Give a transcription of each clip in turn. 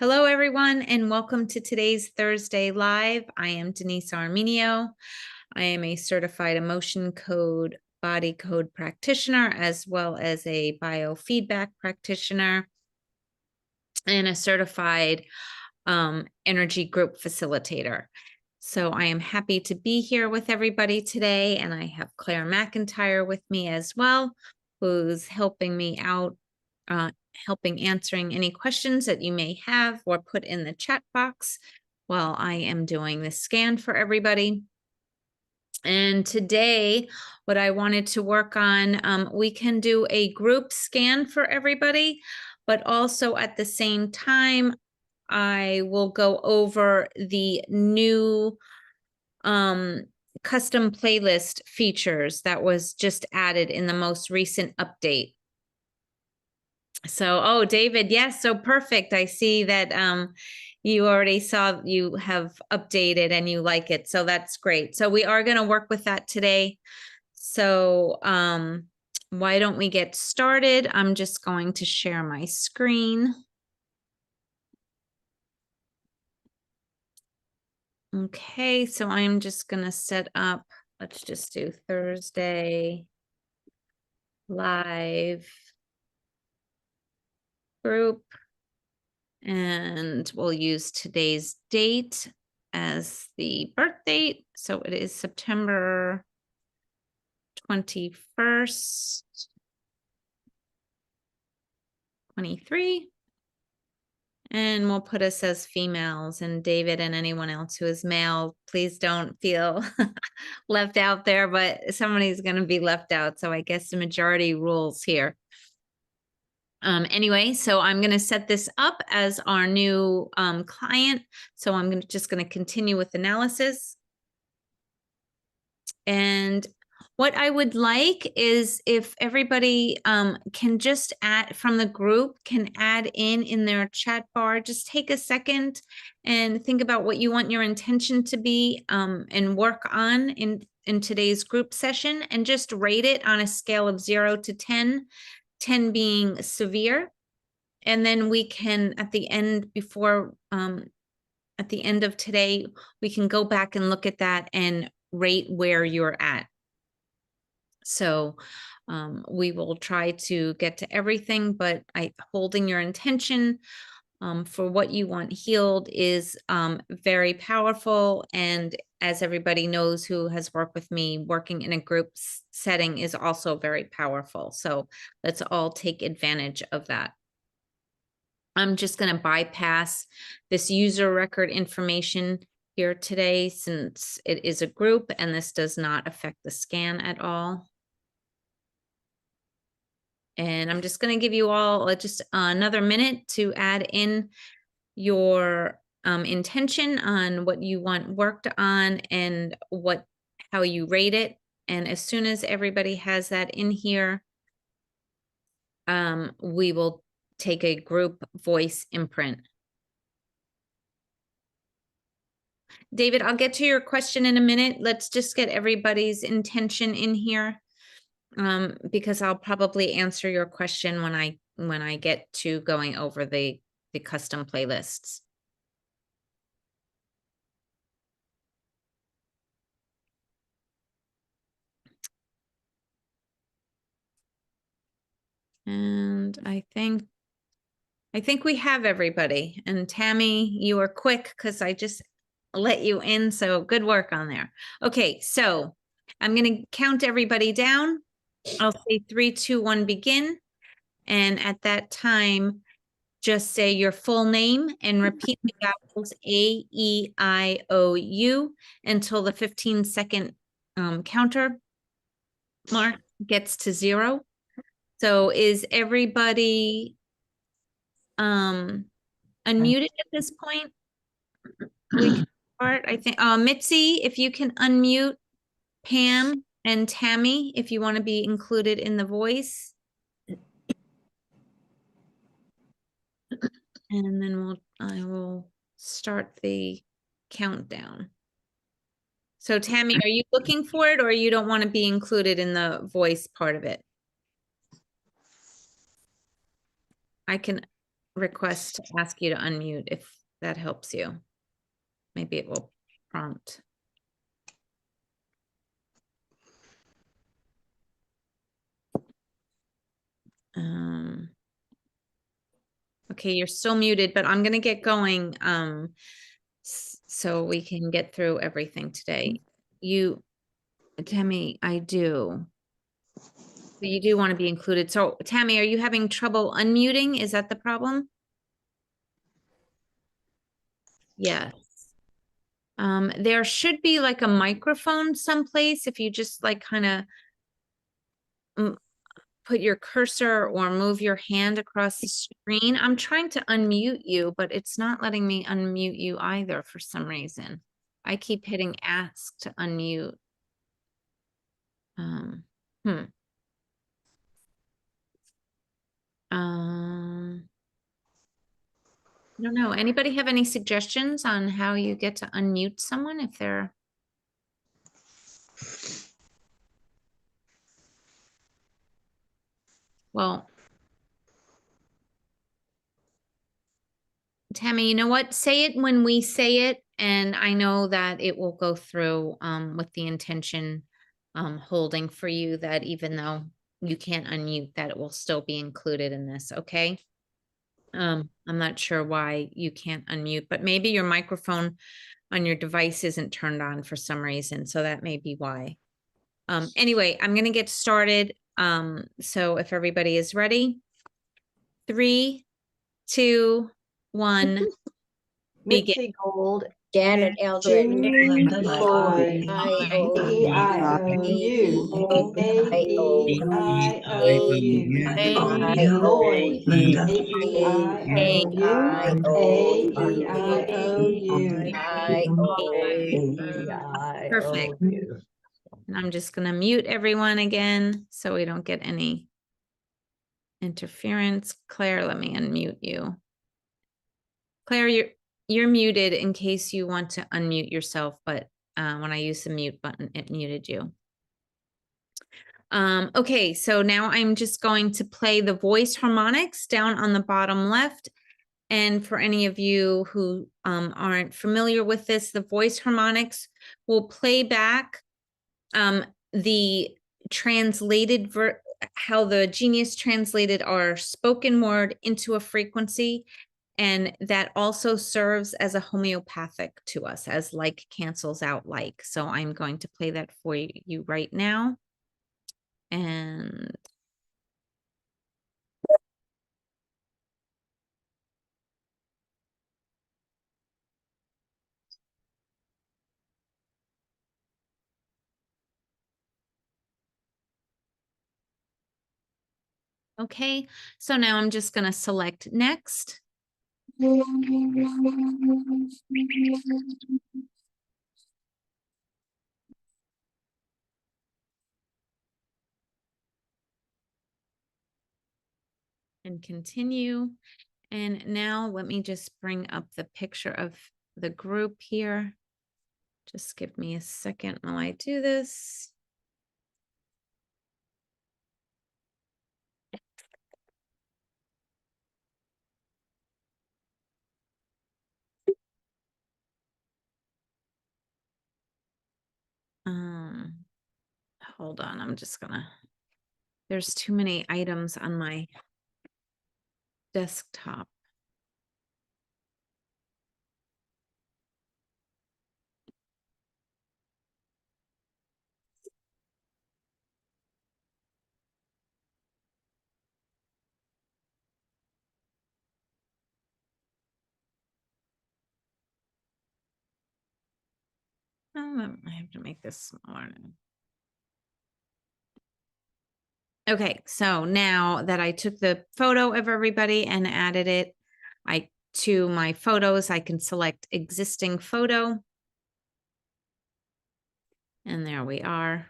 Hello, everyone, and welcome to today's Thursday Live. I am Denise Armenio. I am a certified emotion code, body code practitioner, as well as a biofeedback practitioner and a certified energy group facilitator. So I am happy to be here with everybody today, and I have Claire McIntyre with me as well, who's helping me out, helping answering any questions that you may have or put in the chat box while I am doing this scan for everybody. And today, what I wanted to work on, we can do a group scan for everybody, but also at the same time, I will go over the new custom playlist features that was just added in the most recent update. So, oh, David, yes, so perfect. I see that you already saw you have updated and you like it. So that's great. So we are going to work with that today. So why don't we get started? I'm just going to share my screen. Okay, so I'm just going to set up, let's just do Thursday live group, and we'll use today's date as the birth date. So it is September 21st, 23. And we'll put us as females, and David and anyone else who is male, please don't feel left out there, but somebody's going to be left out. So I guess the majority rules here. Anyway, so I'm going to set this up as our new client. So I'm just going to continue with analysis. And what I would like is if everybody can just add from the group, can add in their chat bar, just take a second and think about what you want your intention to be and work on in today's group session, and just rate it on a scale of 0 to 10, 10 being severe. And then we can, at the end, at the end of today, we can go back and look at that and rate where you're at. So we will try to get to everything, but holding your intention for what you want healed is very powerful. And as everybody knows who has worked with me, working in a group setting is also very powerful. So let's all take advantage of that. I'm just going to bypass this user record information here today, since it is a group and this does not affect the scan at all. And I'm just going to give you all just another minute to add in your intention on what you want worked on and how you rate it. And as soon as everybody has that in here, we will take a group voice imprint. David, I'll get to your question in a minute. Let's just get everybody's intention in here, because I'll probably answer your question when I get to going over the custom playlists. And I think we have everybody. And Tammy, you were quick because I just let you in. So good work on there. Okay, so I'm going to count everybody down. I'll say 3, 2, 1, begin. And at that time, just say your full name and repeat the vowels A, E, I, O, U until the 15-second counter mark gets to 0. So is everybody unmuted at this point? We can start, I think. Mitzi, if you can unmute, Pam and Tammy, if you want to be included in the voice. And then I will start the countdown. So Tammy, are you looking for it, or you don't want to be included in the voice part of it? I can request to ask you to unmute if that helps you. Maybe it will prompt. Okay, you're still muted, but I'm gonna get going so we can get through everything today. Tammy, I do. You do want to be included. So Tammy, are you having trouble unmuting? Is that the problem? Yes. There should be like a microphone someplace if you just like kind of put your cursor or move your hand across the screen. I'm trying to unmute you, but it's not letting me unmute you either for some reason. I keep hitting ask to unmute. Um, hmm. I don't know. Anybody have any suggestions on how you get to unmute someone if they're well, Tammy, you know what? Say it when we say it, and I know that it will go through with the intention holding for you that even though you can't unmute, that it will still be included in this, okay? I'm not sure why you can't unmute, but maybe your microphone on your device isn't turned on for some reason, so that may be why. Anyway, I'm gonna get started. So if everybody is ready, 3, 2, 1, begin. Mitzi Gold, Janet Eldred, Julie Floyd, I-O-U, E-I-O-U, A-E-I-O-U, A-E-I-O-U, Denise Lloyd, A-E-I-O-U, A-E-I-O-U. Perfect. A-E-I-O-U. And I'm just gonna mute everyone again so we don't get any interference. Claire, let me unmute you. Claire, you're muted in case you want to unmute yourself, but when I use the mute button, it muted you. Okay, so now I'm just going to play the voice harmonics down on the bottom left. And for any of you who aren't familiar with this, the voice harmonics will play back the translated how the genius translated our spoken word into a frequency. And that also serves as a homeopathic to us, as like cancels out like. So I'm going to play that for you right now. And okay, so now I'm just going to select next. And continue. And now let me just bring up the picture of the group here. Just give me a second while I do this. Hold on, I'm just gonna, there's too many items on my desktop. I have to make this smaller now. Okay, so now that I took the photo of everybody and added it to my photos, I can select existing photo. And there we are.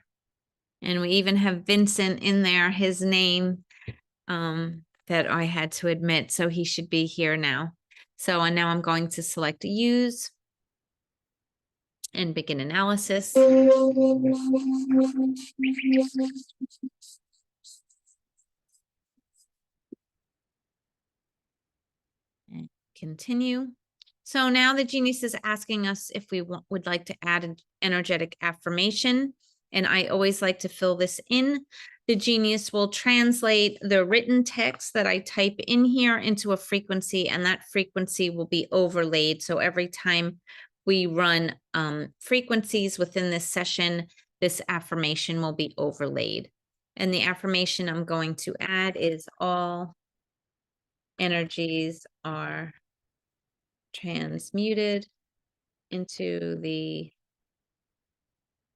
And we even have Vincent in there, his name that I had to admit. So he should be here now. So, and now I'm going to select use and begin analysis. continue. So now the genius is asking us if we would like to add an energetic affirmation. And I always like to fill this in. The genius will translate the written text that I type in here into a frequency, and that frequency will be overlaid. So every time we run frequencies within this session, this affirmation will be overlaid. And the affirmation I'm going to add is all energies are transmuted into the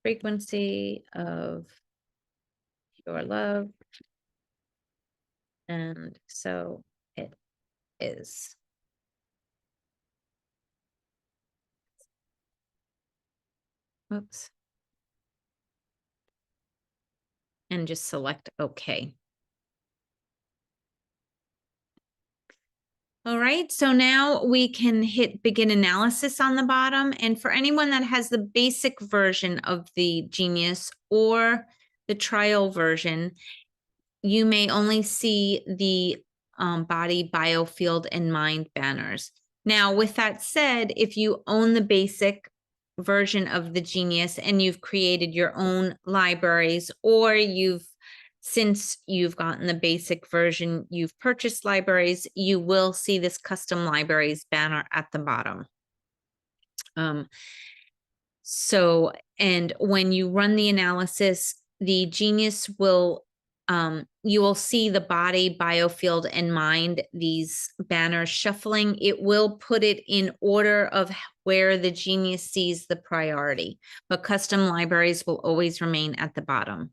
frequency of your love. And so it is. Oops. And just select OK. All right, so now we can hit begin analysis on the bottom. And for anyone that has the basic version of the Genius or the trial version, you may only see the body, biofield, and mind banners. Now, with that said, if you own the basic version of the Genius and you've created your own libraries, or since you've gotten the basic version, you've purchased libraries, you will see this custom libraries banner at the bottom. And when you run the analysis, the Genius will, you will see the body, biofield, and mind, these banners shuffling. It will put it in order of where the Genius sees the priority, but custom libraries will always remain at the bottom.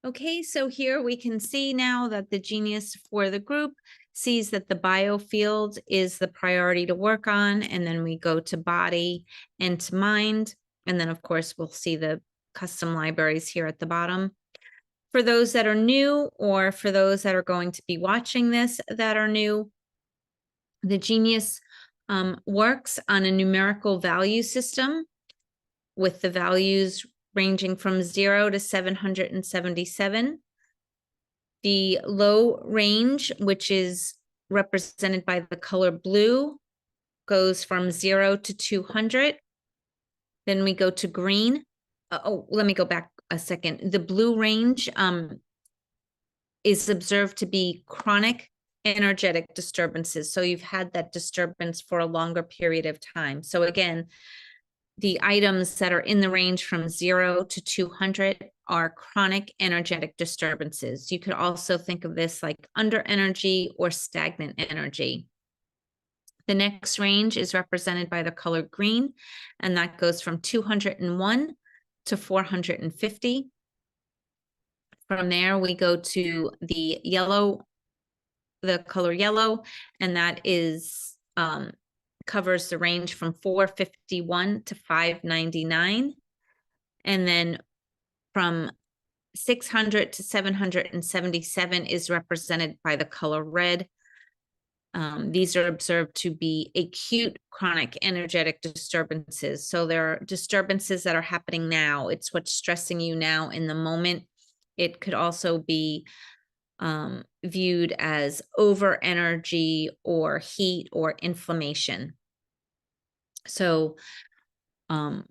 Okay, so here we can see now that the Genius for the group sees that the biofield is the priority to work on, and then we go to body and to mind, and then of course we'll see the custom libraries here at the bottom. For those that are new, or for those that are going to be watching this that are new, the Genius works on a numerical value system with the values ranging from 0 to 777. The low range, which is represented by the color blue, goes from 0 to 200. Then we go to green. Let me go back a second. The blue range is observed to be chronic energetic disturbances. So you've had that disturbance for a longer period of time. So again, the items that are in the range from 0 to 200 are chronic energetic disturbances. You could also think of this like under energy or stagnant energy. The next range is represented by the color green, and that goes from 201 to 450. From there, we go to the yellow, the color yellow, and that is covers the range from 451 to 599. And then from 600 to 777 is represented by the color red. These are observed to be acute chronic energetic disturbances. So there are disturbances that are happening now. It's what's stressing you now in the moment. It could also be viewed as over energy or heat or inflammation. So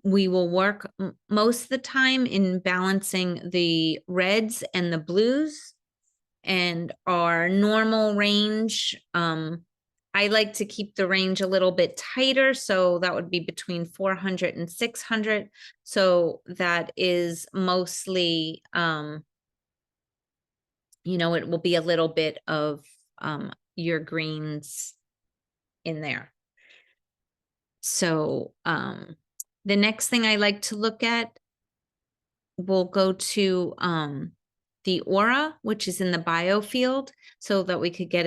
we will work most of the time in balancing the reds and the blues, and our normal range. I like to keep the range a little bit tighter, so that would be between 400 and 600. So that is mostly, it will be a little bit of your greens in there. So the next thing I like to look at, we'll go to the aura, which is in the biofield, so that we could get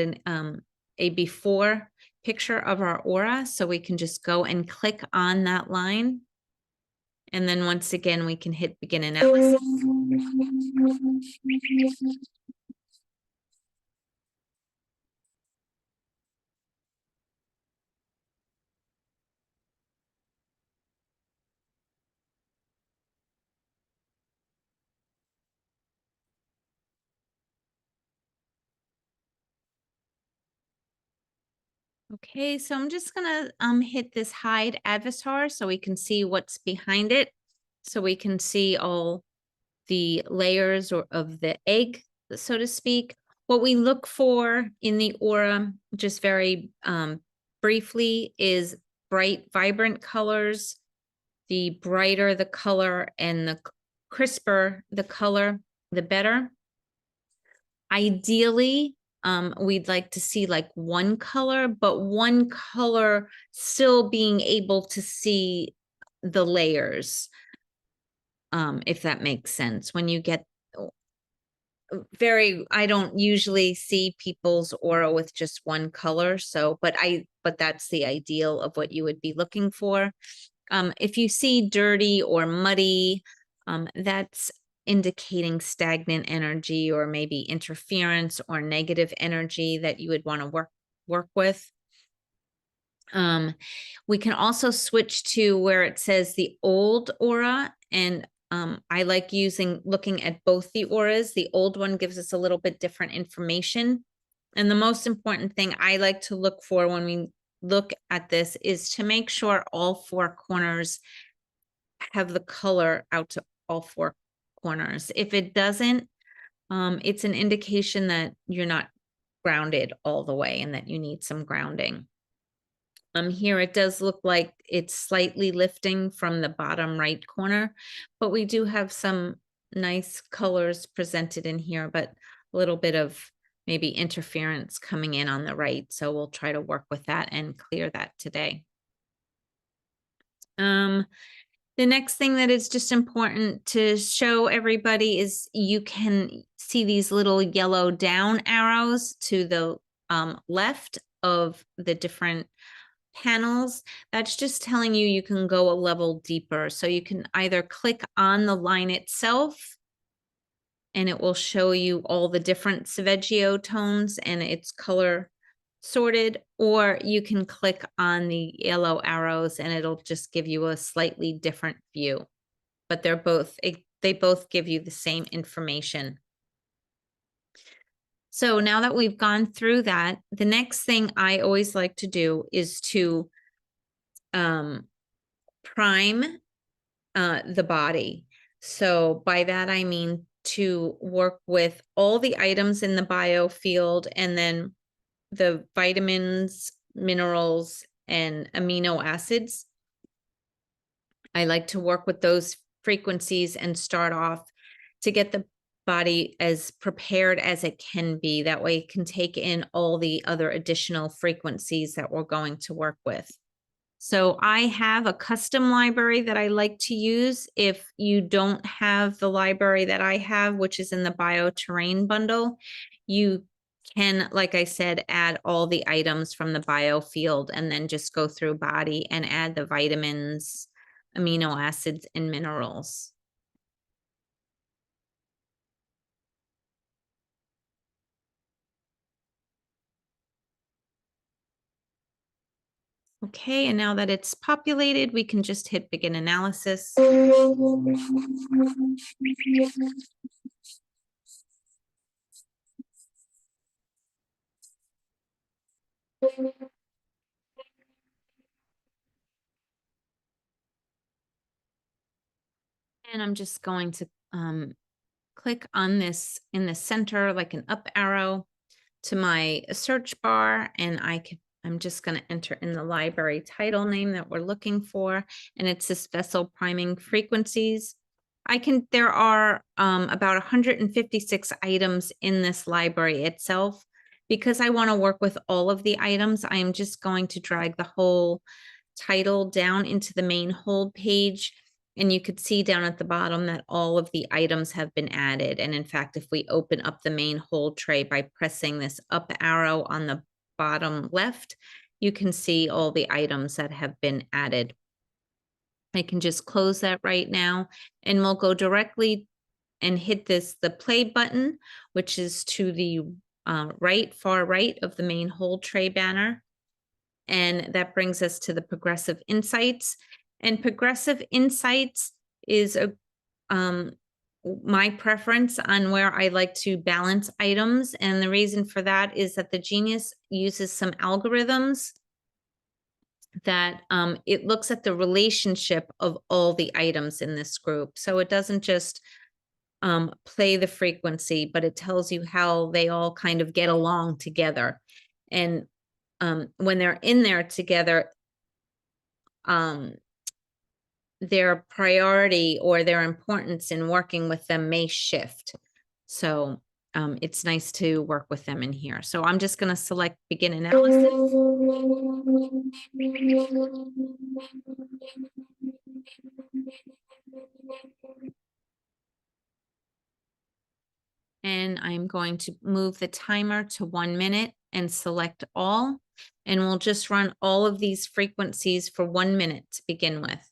a before picture of our aura. So we can just go and click on that line. And then once again, we can hit begin analysis. Okay, so I'm just gonna hit this hide avatar so we can see what's behind it. So we can see all the layers or of the egg, so to speak. What we look for in the aura, just very briefly, is bright, vibrant colors. The brighter the color and the crisper the color, the better. Ideally, we'd like to see like one color, but one color still being able to see the layers, if that makes sense. When you get I don't usually see people's aura with just one color. So, but that's the ideal of what you would be looking for. If you see dirty or muddy, that's indicating stagnant energy or maybe interference or negative energy that you would want to work with. We can also switch to where it says the old aura, and I like looking at both the auras. The old one gives us a little bit different information. And the most important thing I like to look for when we look at this is to make sure all four corners have the color out to all four corners. If it doesn't, it's an indication that you're not grounded all the way and that you need some grounding. Here it does look like it's slightly lifting from the bottom right corner, but we do have some nice colors presented in here, but a little bit of maybe interference coming in on the right. So we'll try to work with that and clear that today. The next thing that is just important to show everybody is you can see these little yellow down arrows to the left of the different panels. That's just telling you you can go a level deeper. So you can either click on the line itself and it will show you all the different Sveggio tones and its color sorted, or you can click on the yellow arrows and it'll just give you a slightly different view. But they both give you the same information. So now that we've gone through that, the next thing I always like to do is to prime the body. So by that, I mean to work with all the items in the biofield and then the vitamins, minerals, and amino acids. I like to work with those frequencies and start off to get the body as prepared as it can be. That way it can take in all the other additional frequencies that we're going to work with. So I have a custom library that I like to use. If you don't have the library that I have, which is in the bioterrain bundle, you can, like I said, add all the items from the biofield and then just go through body and add the vitamins, amino acids, and minerals. Okay, and now that it's populated, we can just hit begin analysis. And I'm just going to click on this in the center, like an up arrow to my search bar. And I'm just going to enter in the library title name that we're looking for. And it's this vessel priming frequencies. There are about 156 items in this library itself. Because I want to work with all of the items, I am just going to drag the whole title down into the main hold page. And you could see down at the bottom that all of the items have been added. And in fact, if we open up the main hold tray by pressing this up arrow on the bottom left, you can see all the items that have been added. I can just close that right now and we'll go directly and hit the play button, which is to the far right of the main hold tray banner. And that brings us to the Progressive Insights. And Progressive Insights is my preference on where I like to balance items. And the reason for that is that the Genius uses some algorithms that it looks at the relationship of all the items in this group. So it doesn't just play the frequency, but it tells you how they all kind of get along together. And when they're in there together, their priority or their importance in working with them may shift. So it's nice to work with them in here. So I'm just going to select begin analysis. And I'm going to move the timer to 1 minute and select all. And we'll just run all of these frequencies for 1 minute to begin with.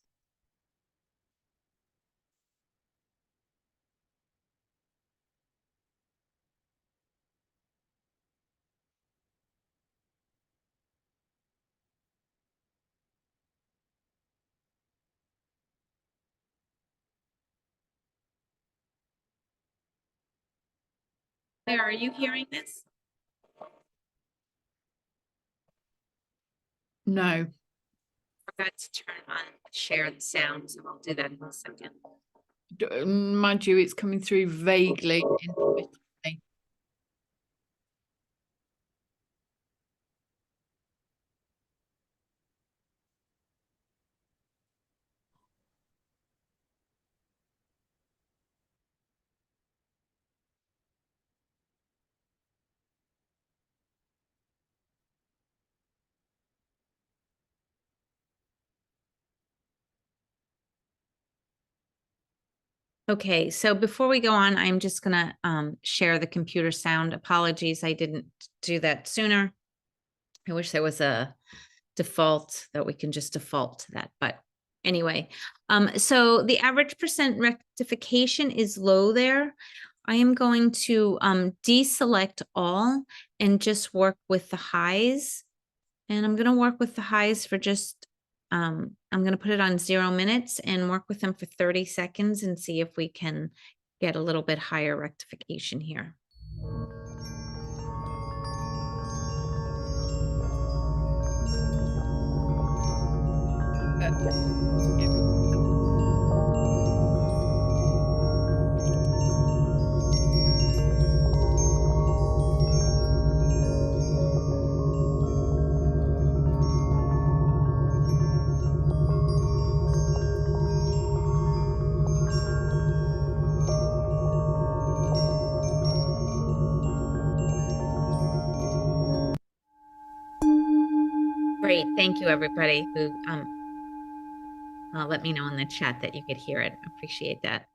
Claire, are you hearing this? No. Forgot to turn on share the sound, so I'll do that in a second. Mind you, it's coming through vaguely. Okay, so before we go on, I'm just gonna share the computer sound. Apologies, I didn't do that sooner. I wish there was a default that we can just default to that, but anyway. So the average percent rectification is low there. I am going to deselect all and just work with the highs. And I'm gonna work with the highs for just I'm going to put it on 0 minutes and work with them for 30 seconds and see if we can get a little bit higher rectification here. Great, thank you everybody who let me know in the chat that you could hear it. Appreciate that.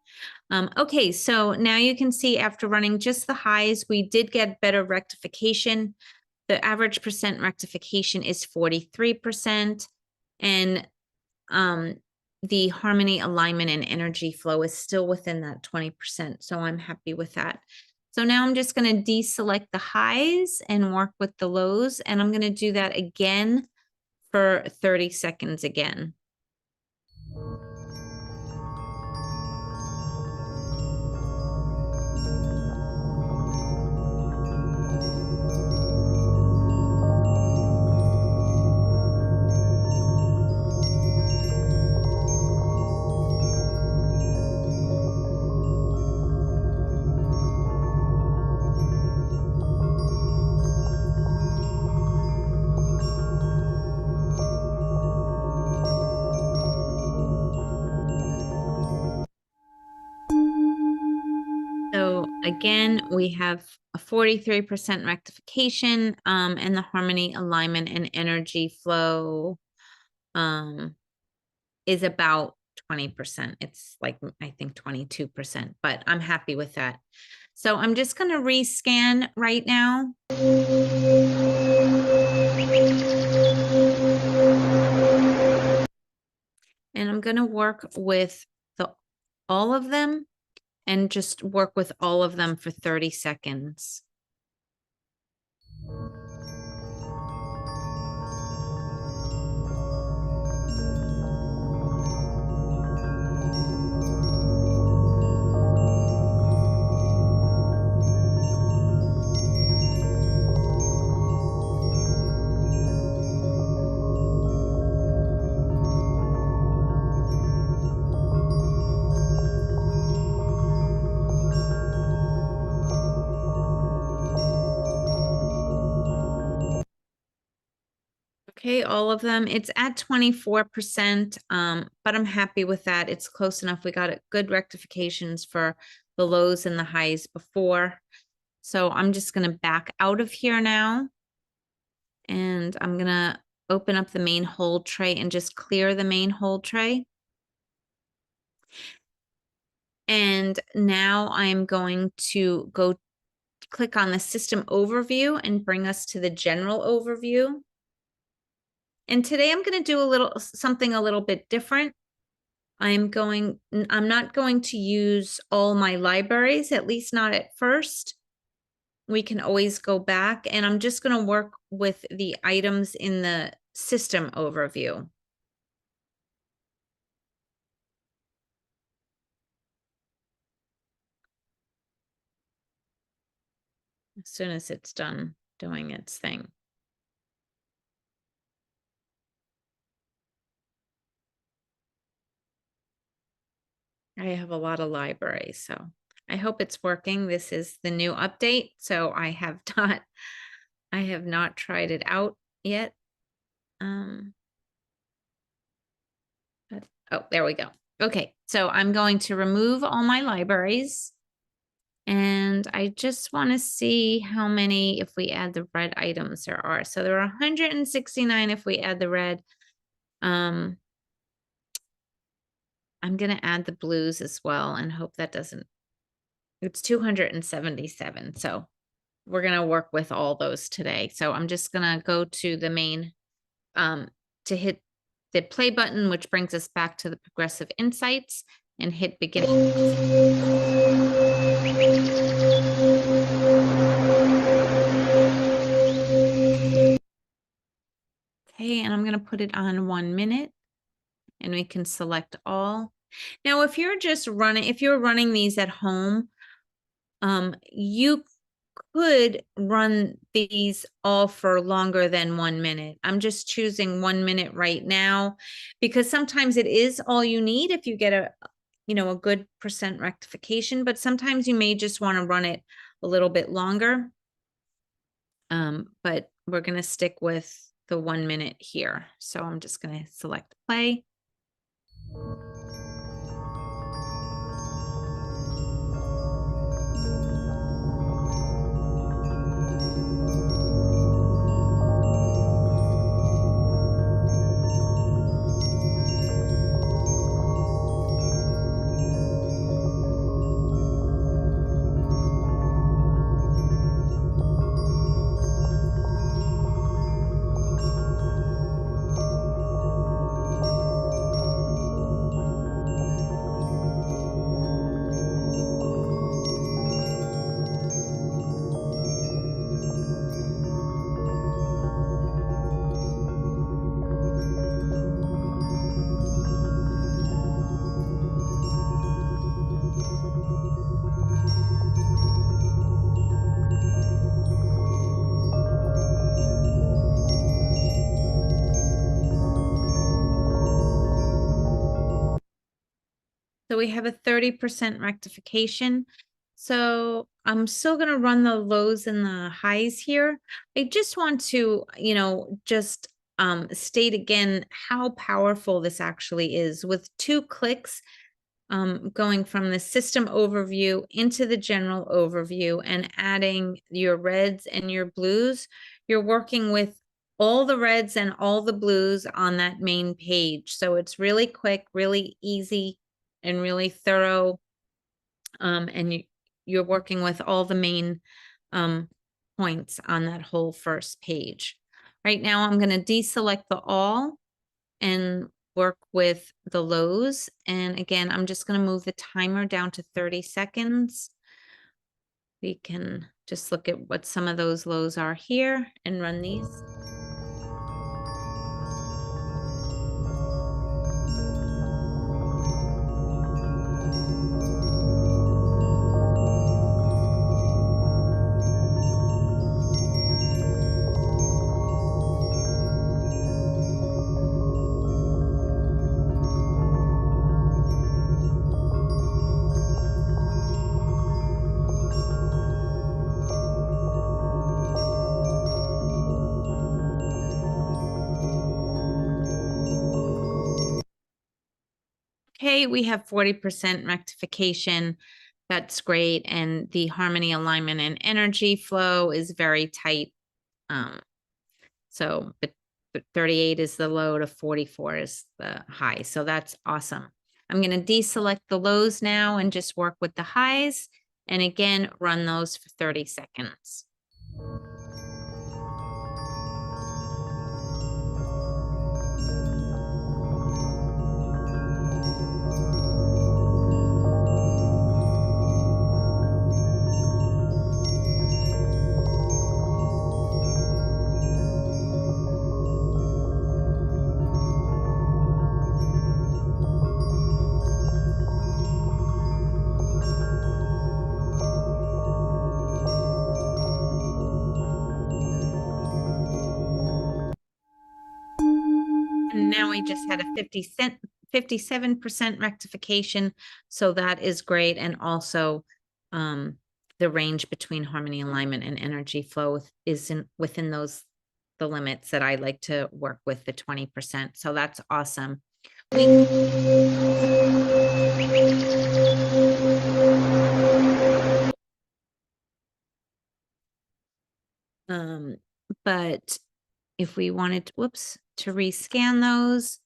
Okay, so now you can see after running just the highs, we did get better rectification. The average percent rectification is 43%, and the harmony, alignment, and energy flow is still within that 20%. So I'm happy with that. So now I'm just going to deselect the highs and work with the lows, and I'm going to do that again for 30 seconds again. So again, we have a 43% rectification, and the harmony, alignment, and energy flow is about 20%. It's like, I think 22%, but I'm happy with that. So I'm just going to rescan right now. And I'm going to work with all of them and just work with all of them for 30 seconds. Okay, all of them. It's at 24%, but I'm happy with that. It's close enough. We got good rectifications for the lows and the highs before. So I'm just going to back out of here now. And I'm going to open up the main hold tray and just clear the main hold tray. And now I'm going to go click on the system overview and bring us to the general overview. And today I'm going to do something a little bit different. I'm not going to use all my libraries, at least not at first. We can always go back, and I'm just going to work with the items in the system overview. As soon as it's done doing its thing. I have a lot of libraries, so I hope it's working. This is the new update, so I have not tried it out yet. Oh, there we go. Okay, so I'm going to remove all my libraries. And I just want to see how many, if we add the red items there are. So there are 169 if we add the red. I'm going to add the blues as well and hope that doesn't, it's 277. So we're going to work with all those today. So I'm just going to go to the main, to hit the play button, which brings us back to the progressive insights, and hit begin. Okay, and I'm going to put it on 1 minute, and we can select all. Now, if you're running these at home, you could run these all for longer than 1 minute. I'm just choosing 1 minute right now because sometimes it is all you need if you get a good percent rectification, but sometimes you may just want to run it a little bit longer. But we're going to stick with the 1 minute here. So I'm just going to select play. So we have a 30% rectification. So I'm still going to run the lows and the highs here. I just want to, just state again how powerful this actually is. With 2 clicks, going from the system overview into the general overview and adding your reds and your blues, you're working with all the reds and all the blues on that main page. So it's really quick, really easy, and really thorough. And you're working with all the main points on that whole first page. Right now, I'm going to deselect the all and work with the lows. And again, I'm just going to move the timer down to 30 seconds. We can just look at what some of those lows are here and run these. okay, we have 40% rectification. That's great. And the harmony, alignment, and energy flow is very tight. So, but 38 is the low to 44 is the high. So that's awesome. I'm going to deselect the lows now and just work with the highs. And again, run those for 30 seconds. And now we just had a 57% rectification. So that is great. And also the range between harmony, alignment, and energy flow is within those, the limits that I like to work with, the 20%. So that's awesome. But if we wanted, whoops, to rescan those,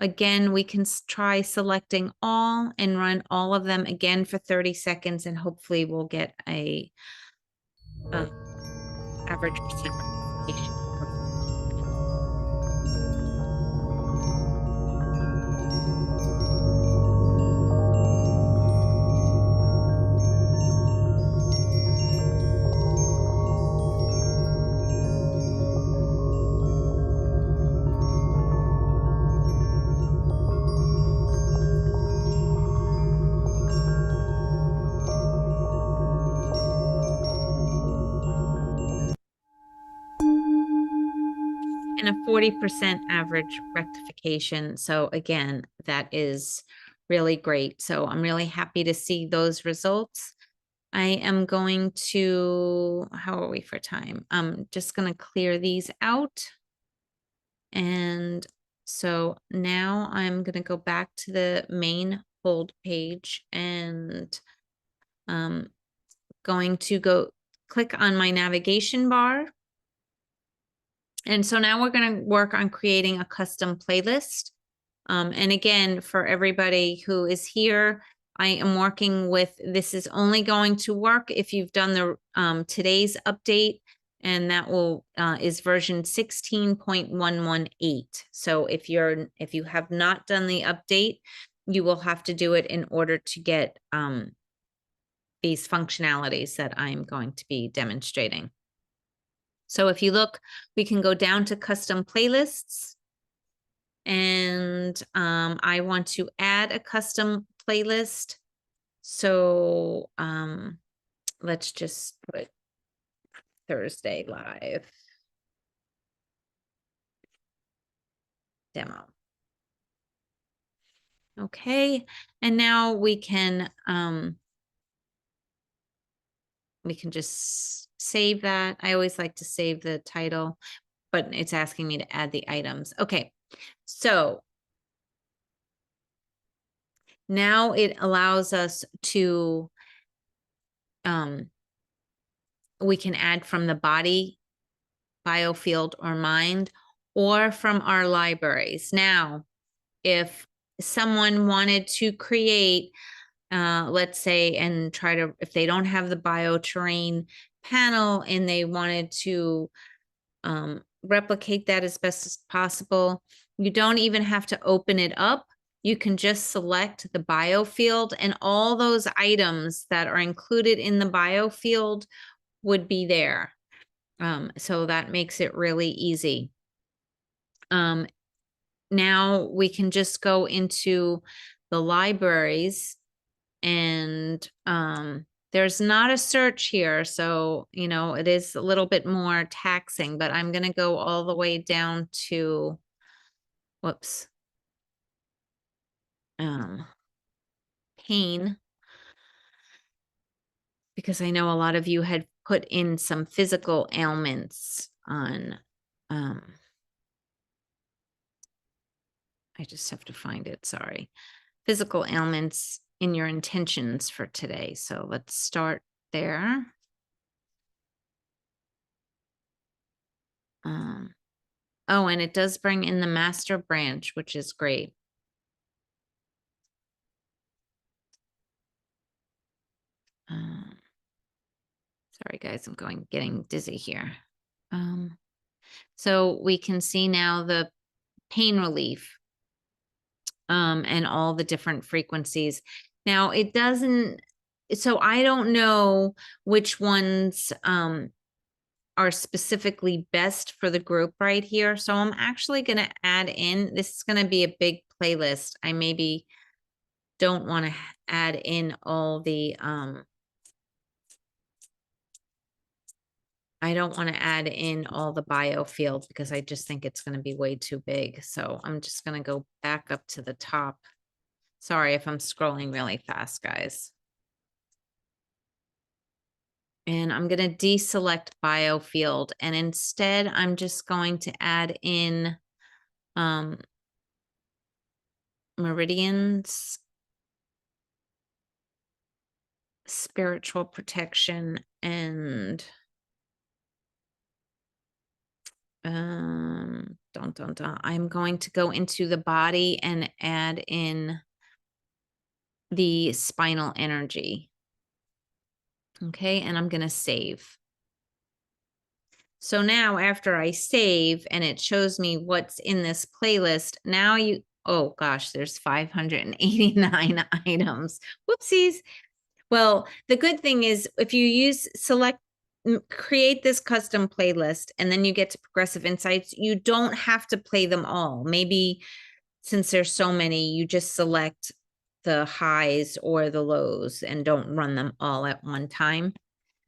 again, we can try selecting all and run all of them again for 30 seconds, and hopefully we'll get a average percent rectification. And a 40% average rectification. So again, that is really great. So I'm really happy to see those results. I am going to, how are we for time? I'm just going to clear these out. And so now I'm going to go back to the main hold page and going to go click on my navigation bar. And so now we're going to work on creating a custom playlist. And again, for everybody who is here, I am working with, this is only going to work if you've done the today's update, and that will is version 16.118. So if you have not done the update, you will have to do it in order to get these functionalities that I'm going to be demonstrating. So if you look, we can go down to custom playlists, and I want to add a custom playlist. So let's just put Thursday live demo. Okay, and now we can just save that. I always like to save the title, but it's asking me to add the items. Okay, so now it allows us to, we can add from the body, biofield, or mind, or from our libraries. Now, if someone wanted to create, let's say, and try to, if they don't have the bioterrain panel and they wanted to replicate that as best as possible, you don't even have to open it up. You can just select the biofield, and all those items that are included in the biofield would be there. So that makes it really easy. Now we can just go into the libraries, and there's not a search here. So, you know, it is a little bit more taxing, but I'm going to go all the way down to, whoops, pain, because I know a lot of you had put in some physical ailments on, I just have to find it, sorry. physical ailments in your intentions for today. So let's start there. Oh, and it does bring in the master branch, which is great. Sorry, guys, I'm getting dizzy here. So we can see now the pain relief and all the different frequencies. Now it doesn't, so I don't know which ones are specifically best for the group right here. So I'm actually going to add in, this is going to be a big playlist. I maybe don't want to add in all the, I don't want to add in all the biofields because I just think it's going to be way too big. So I'm just going to go back up to the top. Sorry if I'm scrolling really fast, guys. And I'm going to deselect biofield. And instead, I'm just going to add in meridians, spiritual protection, and I'm going to go into the body and add in the spinal energy. Okay, and I'm going to save. So now after I save and it shows me what's in this playlist, now you, oh gosh, there's 589 items. Whoopsies. Well, the good thing is if you use create this custom playlist and then you get to progressive insights, you don't have to play them all. Maybe since there's so many, you just select the highs or the lows and don't run them all at one time.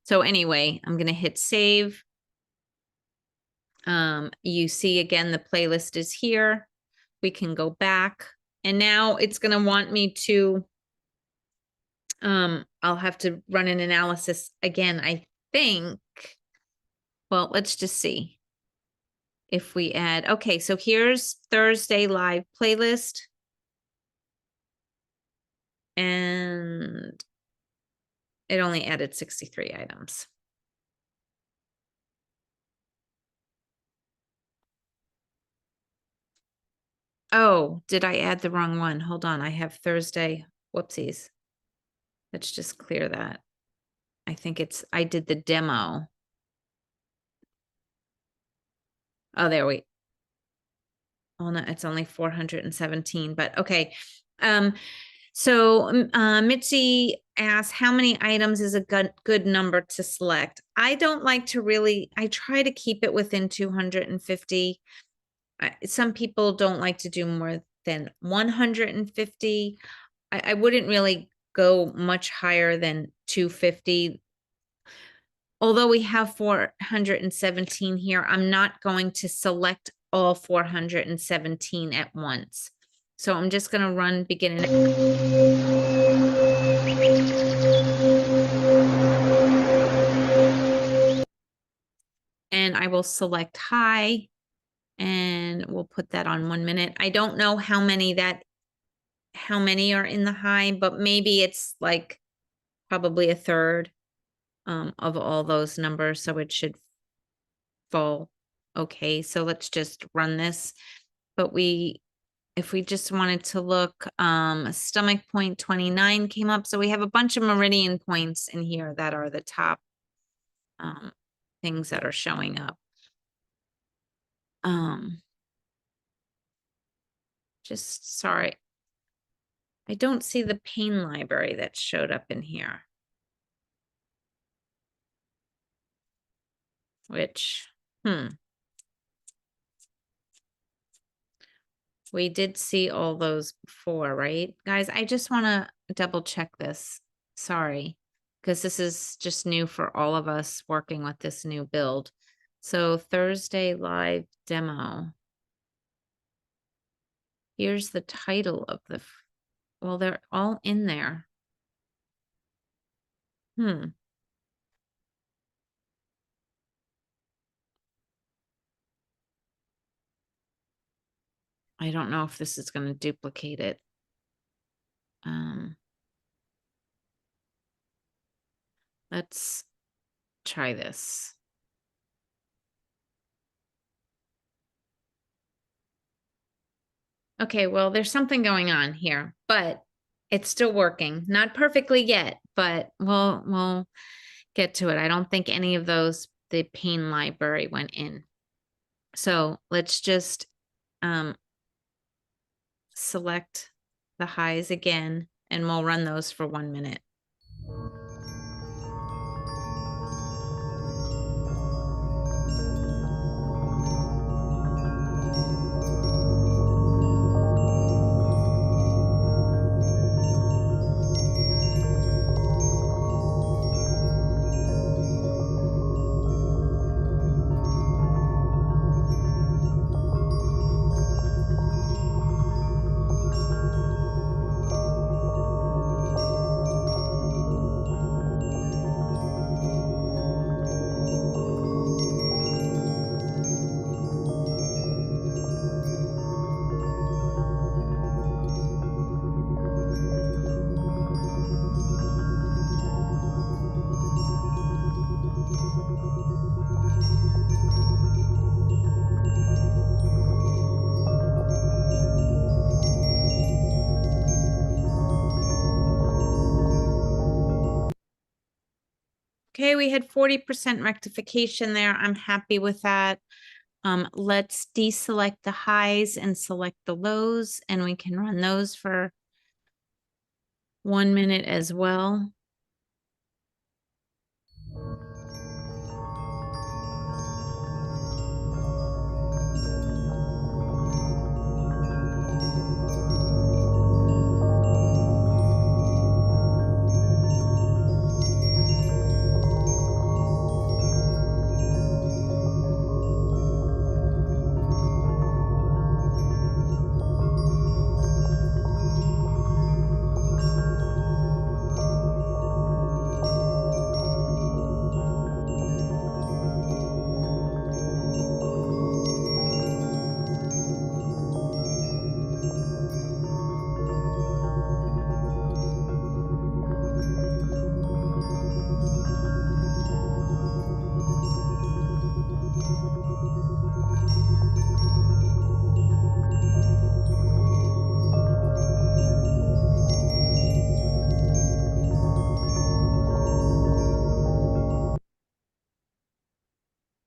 So anyway, I'm going to hit save. You see again, the playlist is here. We can go back and now it's going to want me to, I'll have to run an analysis again, I think. Well, let's just see if we add, okay, so here's Thursday live playlist. And it only added 63 items. Oh, did I add the wrong one? Hold on, I have Thursday. Whoopsies. Let's just clear that. I think I did the demo. Oh, there we. Oh no, it's only 417, but okay. So Mitzi asks, how many items is a good number to select? I don't like to really, I try to keep it within 250. Some people don't like to do more than 150. I wouldn't really go much higher than 250. Although we have 417 here, I'm not going to select all 417 at once. So I'm just going to run begin. And I will select high and we'll put that on 1 minute. I don't know how many are in the high, but maybe it's like probably a third of all those numbers. So it should fall okay. So let's just run this. But if we just wanted to look, stomach point 29 came up. So we have a bunch of meridian points in here that are the top things that are showing up. Just sorry. I don't see the pain library that showed up in here. Which, we did see all those before, right? Guys, I just want to double check this. Sorry, because this is just new for all of us working with this new build. So Thursday live demo. Here's the title of well, they're all in there. I don't know if this is going to duplicate it. Let's try this. Okay, well, there's something going on here, but it's still working. Not perfectly yet, but we'll get to it. I don't think any of those, the pain library went in. So let's just select the highs again, and we'll run those for 1 minute. Okay, we had 40% rectification there. I'm happy with that. Let's deselect the highs and select the lows, and we can run those for 1 minute as well.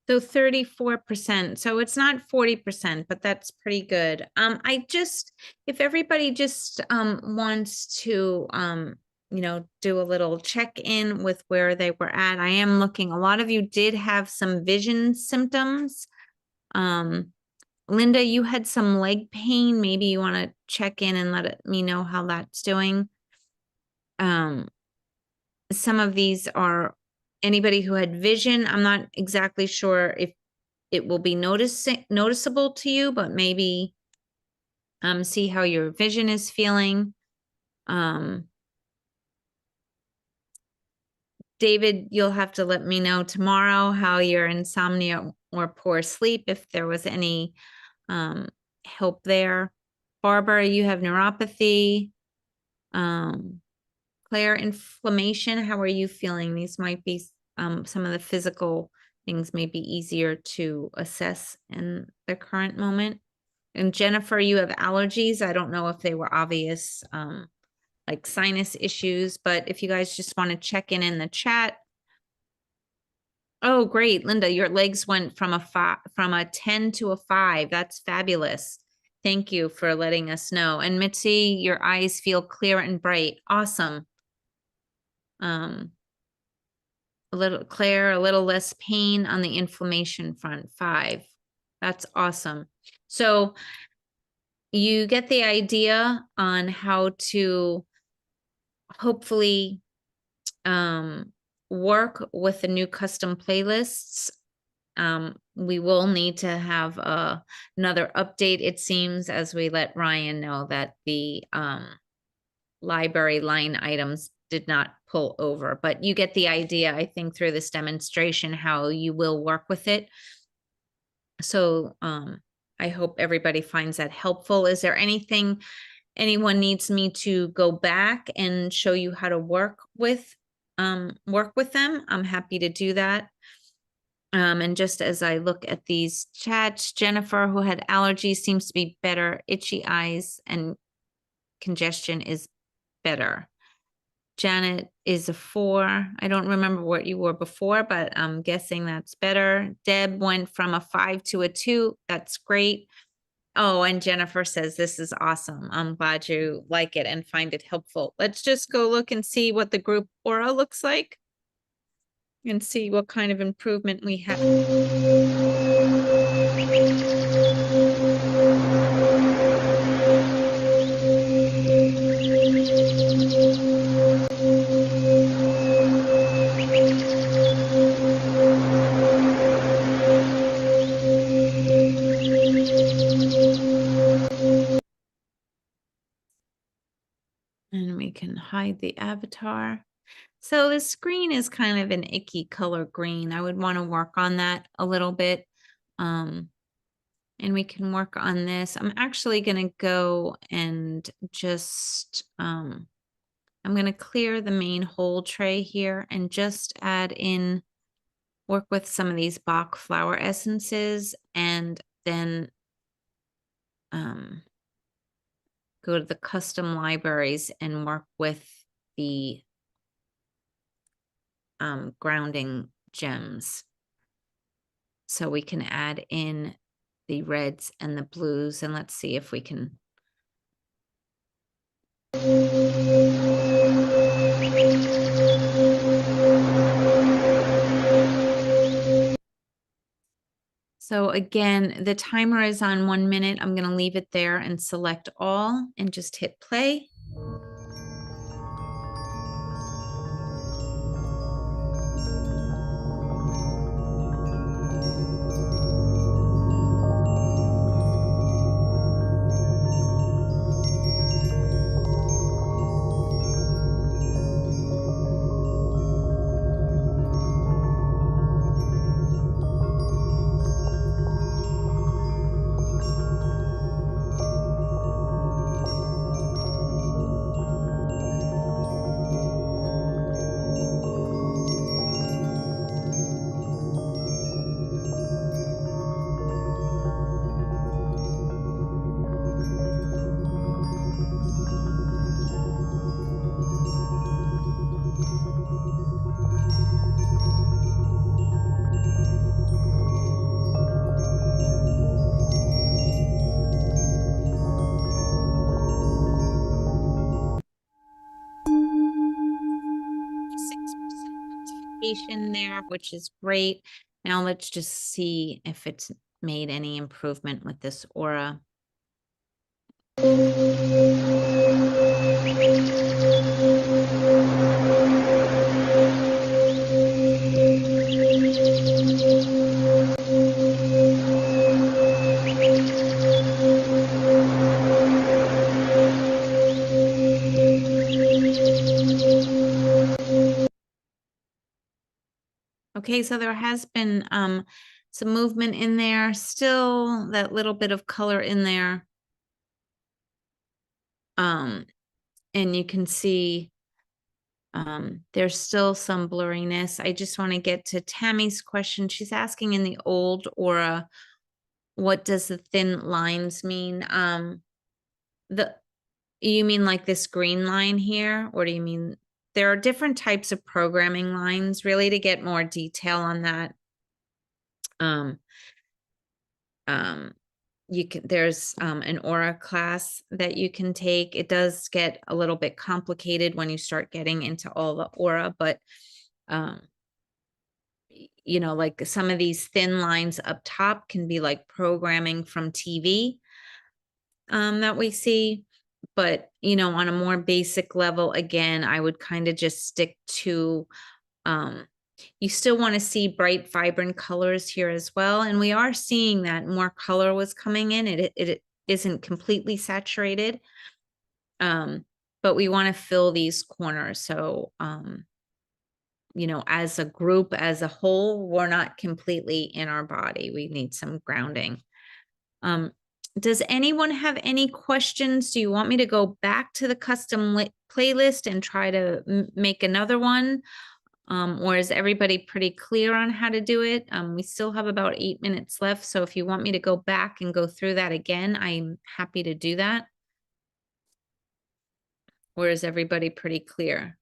So 34%. So it's not 40%, but that's pretty good. If everybody just wants to do a little check-in with where they were at. I am looking, a lot of you did have some vision symptoms. Linda, you had some leg pain. Maybe you want to check in and let me know how that's doing. Some of these are anybody who had vision. I'm not exactly sure if it will be noticeable to you, but maybe see how your vision is feeling. David, you'll have to let me know tomorrow how your insomnia or poor sleep, if there was any help there. Barbara, you have neuropathy. Claire, inflammation, how are you feeling? These might be some of the physical things may be easier to assess in the current moment. And Jennifer, you have allergies. I don't know if they were obvious, like sinus issues, but if you guys just want to check in the chat. Oh, great, Linda, your legs went from a 10 to a 5. That's fabulous. Thank you for letting us know. And Mitzi, your eyes feel clear and bright. Awesome. A little less pain on the inflammation front, 5. That's awesome. So you get the idea on how to hopefully work with the new custom playlists. We will need to have another update, it seems, as we let Ryan know that the library line items did not pull over, but you get the idea, I think, through this demonstration, how you will work with it. So I hope everybody finds that helpful. Is there anything anyone needs me to go back and show you how to work with them, I'm happy to do that. And just as I look at these chats, Jennifer, who had allergies, seems to be better. Itchy eyes and congestion is better. Janet is a 4. I don't remember what you were before, but I'm guessing that's better. Deb went from a 5 to a 2. That's great. Oh, and Jennifer says, this is awesome. I'm glad you like it and find it helpful. Let's just go look and see what the group aura looks like and see what kind of improvement we have. And we can hide the avatar. So the screen is kind of an icky color green. I would want to work on that a little bit. And we can work on this. I'm actually going to go and just, I'm going to clear the main whole tray here and just add in, work with some of these Bach flower essences, and then go to the custom libraries and work with the grounding gems. So we can add in the reds and the blues, and let's see if we can. So again, the timer is on 1 minute. I'm going to leave it there and select all and just hit play. There, which is great. Now let's just see if it's made any improvement with this aura. Okay, so there has been some movement in there, still that little bit of color in there. And you can see there's still some blurriness. I just want to get to Tammy's question. She's asking, in the old aura, what does the thin lines mean? You mean like this green line here, or do you mean there are different types of programming lines? Really, to get more detail on that, you can, there's an aura class that you can take. It does get a little bit complicated when you start getting into all the aura, but you know, like some of these thin lines up top can be like programming from TV that we see. But, you know, on a more basic level, again, I would kind of just stick to, you still want to see bright, vibrant colors here as well. And we are seeing that more color was coming in. It isn't completely saturated, but we want to fill these corners. So, you know, as a group, as a whole, we're not completely in our body. We need some grounding. Does anyone have any questions? Do you want me to go back to the custom playlist and try to make another one? Or is everybody pretty clear on how to do it? We still have about 8 minutes left. So if you want me to go back and go through that again, I'm happy to do that. Or is everybody pretty clear?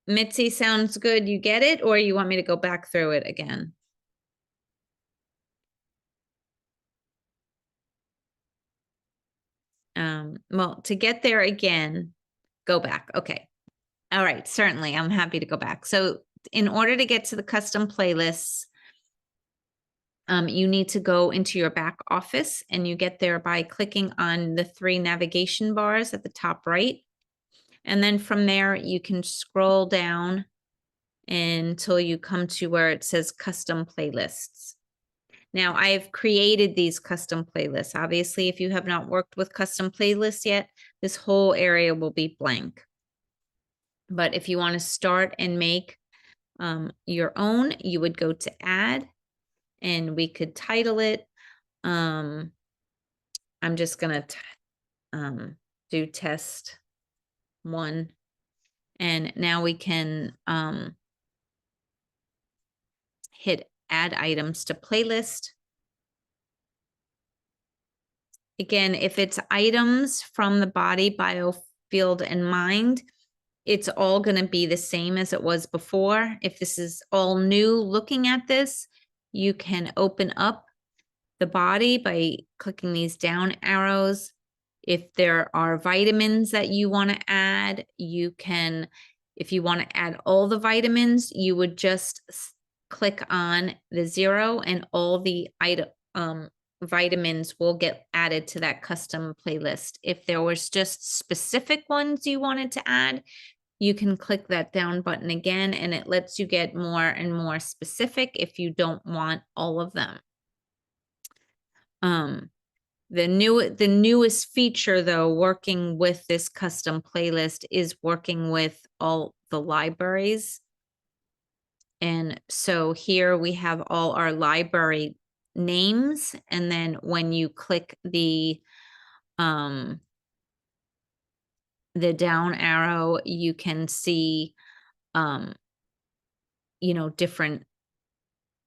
Mitzi, sounds good. You get it? Or you want me to go back through it again? Well, to get there again, go back. Okay. All right. Certainly. I'm happy to go back. So in order to get to the custom playlists, you need to go into your back office, and you get there by clicking on the 3 navigation bars at the top right. And then from there, you can scroll down until you come to where it says custom playlists. Now, I've created these custom playlists. Obviously, if you have not worked with custom playlists yet, this whole area will be blank. But if you want to start and make your own, you would go to add, and we could title it. I'm just going to do test 1. And now we can hit add items to playlist. Again, if it's items from the body, bio, field, and mind, it's all going to be the same as it was before. If this is all new looking at this, you can open up the body by clicking these down arrows. If there are vitamins that you want to add, you can, if you want to add all the vitamins, you would just click on the 0 and all the vitamins will get added to that custom playlist. If there was just specific ones you wanted to add, you can click that down button again, and it lets you get more and more specific if you don't want all of them. The newest feature, though, working with this custom playlist is working with all the libraries. And so here we have all our library names, and then when you click the down arrow, you can see different,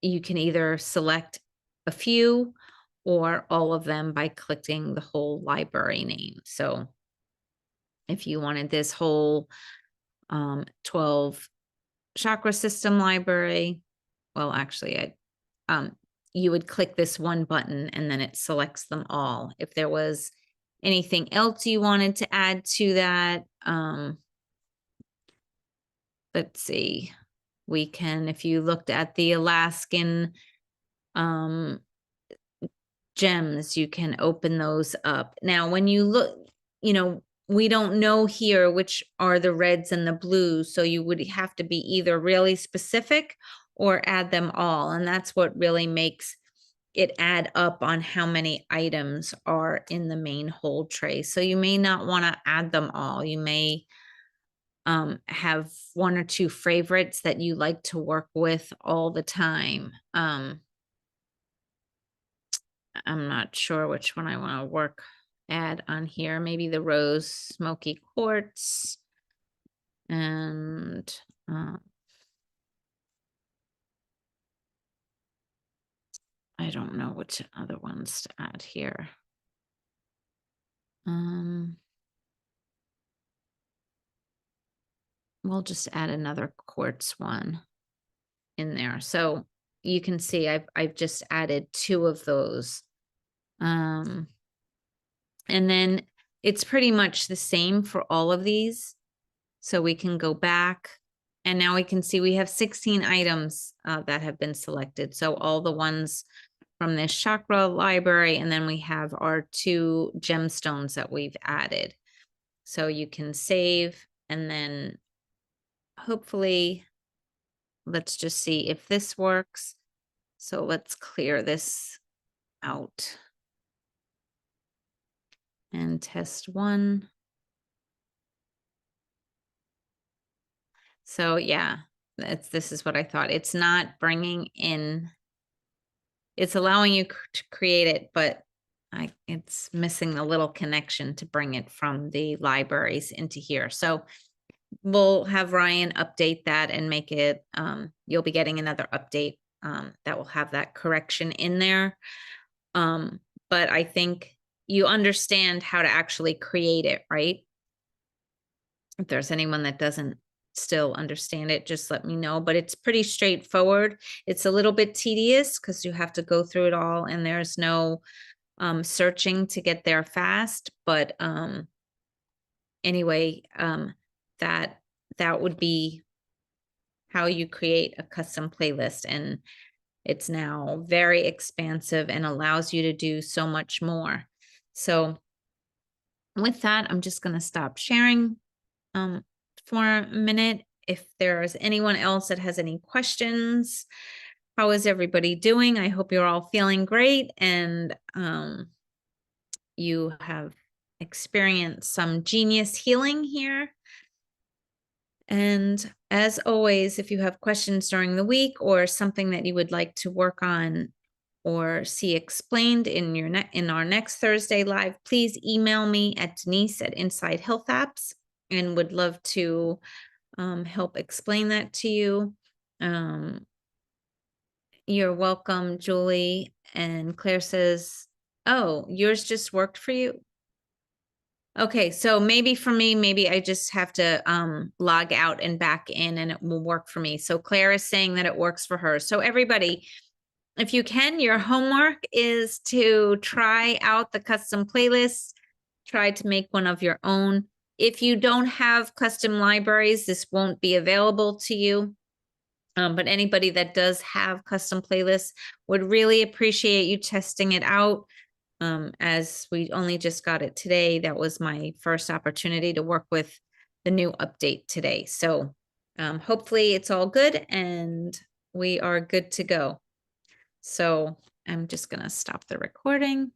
you can either select a few or all of them by clicking the whole library name. So if you wanted this whole 12 chakra system library, well, actually, you would click this one button and then it selects them all. If there was anything else you wanted to add to that, let's see, we can, if you looked at the Alaskan gems, you can open those up. Now, when you look, we don't know here which are the reds and the blues, so you would have to be either really specific or add them all. And that's what really makes it add up on how many items are in the main hold tray. So you may not want to add them all. You may have 1 or 2 favorites that you like to work with all the time. I'm not sure which one I want to add on here. Maybe the rose smoky quartz, and I don't know which other ones to add here. We'll just add another quartz one in there. So you can see I've just added 2 of those. And then it's pretty much the same for all of these. So we can go back, and now we can see we have 16 items that have been selected. So all the ones from this chakra library, and then we have our 2 gemstones that we've added. So you can save, and then hopefully, let's just see if this works. So let's clear this out and test 1. So yeah, this is what I thought. It's not bringing in it's allowing you to create it, but it's missing the little connection to bring it from the libraries into here. So we'll have Ryan update that and make it, you'll be getting another update that will have that correction in there. But I think you understand how to actually create it, right? If there's anyone that doesn't still understand it, just let me know. But it's pretty straightforward. It's a little bit tedious because you have to go through it all, and there's no searching to get there fast. But anyway, that would be how you create a custom playlist, and it's now very expansive and allows you to do so much more. So with that, I'm just going to stop sharing for a minute. If there's anyone else that has any questions, how is everybody doing? I hope you're all feeling great and you have experienced some genius healing here. And as always, if you have questions during the week or something that you would like to work on or see explained in our next Thursday live, please email me at denise@InsideHealthApps, and would love to help explain that to you. You're welcome, Julie. And Claire says, oh, yours just worked for you. Okay, so maybe for me, maybe I just have to log out and back in and it will work for me. So Claire is saying that it works for her. So everybody, if you can, your homework is to try out the custom playlists, try to make one of your own. If you don't have custom libraries, this won't be available to you. But anybody that does have custom playlists would really appreciate you testing it out. As we only just got it today, that was my first opportunity to work with the new update today. So hopefully it's all good and we are good to go. So I'm just going to stop the recording.